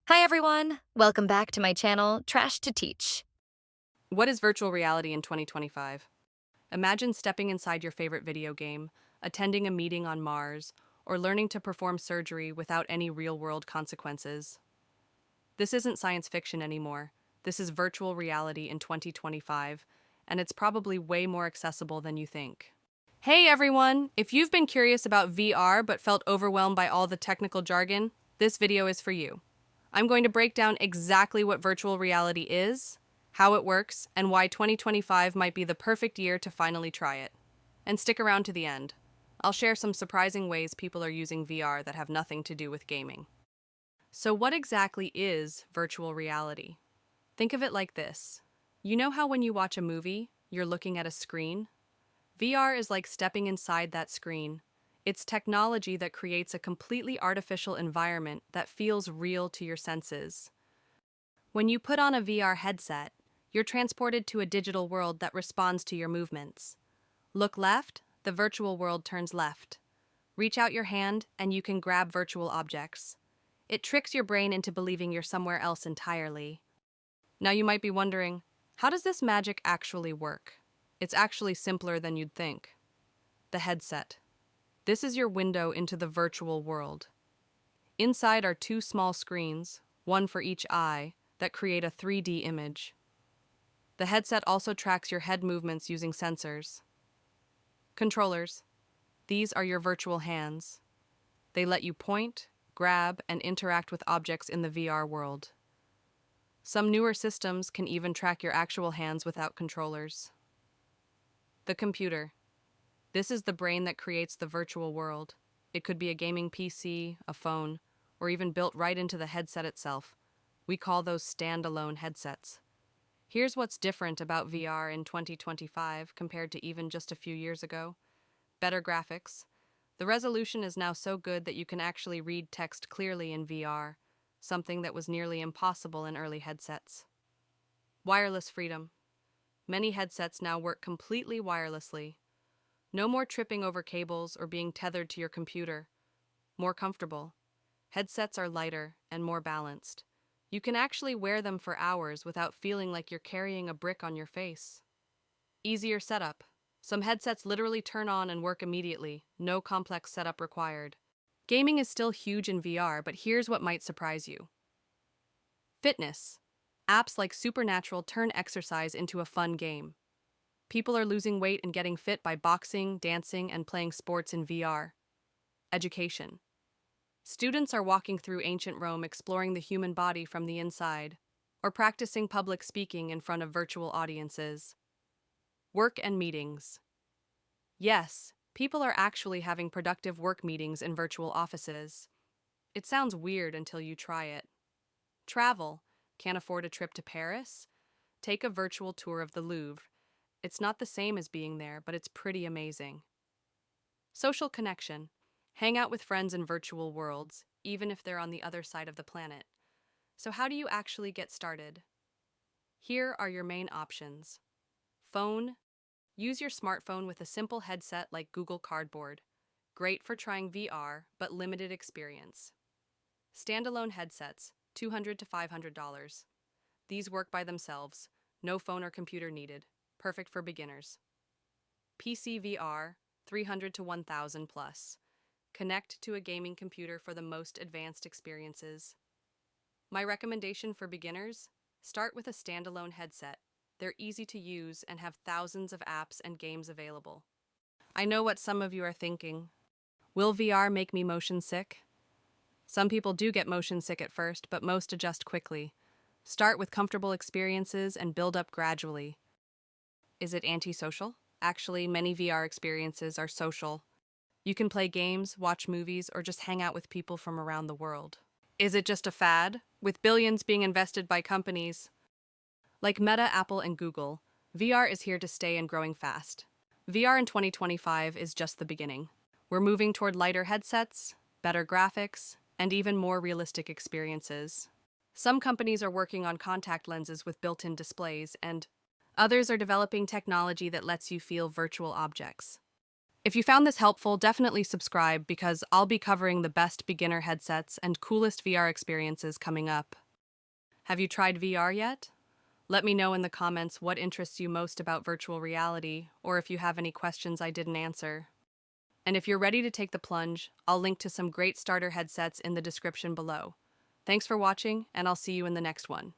Hi everyone! Welcome back to my channel, Trash to Teach. What is virtual reality in 2025? Imagine stepping inside your favorite video game, attending a meeting on Mars, or learning to perform surgery without any real-world consequences. This isn't science fiction anymore. This is virtual reality in 2025, and it's probably way more accessible than you think. Hey everyone! If you've been curious about VR but felt overwhelmed by all the technical jargon, this video is for you. I'm going to break down exactly what virtual reality is, how it works, and why 2025 might be the perfect year to finally try it. And stick around to the end. I'll share some surprising ways people are using VR that have nothing to do with gaming. So, what exactly is virtual reality? Think of it like this. You know how when you watch a movie, you're looking at a screen? VR is like stepping inside that screen. It's technology that creates a completely artificial environment that feels real to your senses. When you put on a VR headset, you're transported to a digital world that responds to your movements. Look left, the virtual world turns left. Reach out your hand, and you can grab virtual objects. It tricks your brain into believing you're somewhere else entirely. Now you might be wondering, how does this magic actually work? It's actually simpler than you'd think. The headset. This is your window into the virtual world. Inside are two small screens, one for each eye, that create a 3D image. The headset also tracks your head movements using sensors. Controllers. These are your virtual hands. They let you point, grab, and interact with objects in the VR world. Some newer systems can even track your actual hands without controllers. The computer. This is the brain that creates the virtual world. It could be a gaming PC, a phone, or even built right into the headset itself. We call those standalone headsets. Here's what's different about VR in 2025 compared to even just a few years ago. Better graphics. The resolution is now so good that you can actually read text clearly in VR, something that was nearly impossible in early headsets. Wireless freedom. Many headsets now work completely wirelessly. No more tripping over cables or being tethered to your computer. More comfortable. Headsets are lighter and more balanced. You can actually wear them for hours without feeling like you're carrying a brick on your face. Easier setup. Some headsets literally turn on and work immediately, no complex setup required. Gaming is still huge in VR, but here's what might surprise you. Fitness. Apps like Supernatural turn exercise into a fun game. People are losing weight and getting fit by boxing, dancing, and playing sports in VR. Education. Students are walking through ancient Rome exploring the human body from the inside, or practicing public speaking in front of virtual audiences. Work and meetings. Yes, people are actually having productive work meetings in virtual offices. It sounds weird until you try it. Travel. Can't afford a trip to Paris? Take a virtual tour of the Louvre. It's not the same as being there, but it's pretty amazing. Social connection. Hang out with friends in virtual worlds, even if they're on the other side of the planet. So how do you actually get started? Here are your main options. Phone. Use your smartphone with a simple headset like Google Cardboard. Great for trying VR, but limited experience. Standalone headsets, $200 to $500. These work by themselves, no phone or computer needed, perfect for beginners. PC VR, 300 to 1000 plus. Connect to a gaming computer for the most advanced experiences. My recommendation for beginners? Start with a standalone headset. They're easy to use and have thousands of apps and games available. I know what some of you are thinking. Will VR make me motion sick? Some people do get motion sick at first, but most adjust quickly. Start with comfortable experiences and build up gradually. Is it antisocial? Actually, many VR experiences are social. You can play games, watch movies, or just hang out with people from around the world. Is it just a fad? With billions being invested by companies like Meta, Apple, and Google, VR is here to stay and growing fast. VR in 2025 is just the beginning. We're moving toward lighter headsets, better graphics, and even more realistic experiences. Some companies are working on contact lenses with built-in displays, and others are developing technology that lets you feel virtual objects. If you found this helpful, definitely subscribe because I'll be covering the best beginner headsets and coolest VR experiences coming up. Have you tried VR yet? Let me know in the comments what interests you most about virtual reality, or if you have any questions I didn't answer. And if you're ready to take the plunge, I'll link to some great starter headsets in the description below. Thanks for watching, and I'll see you in the next one.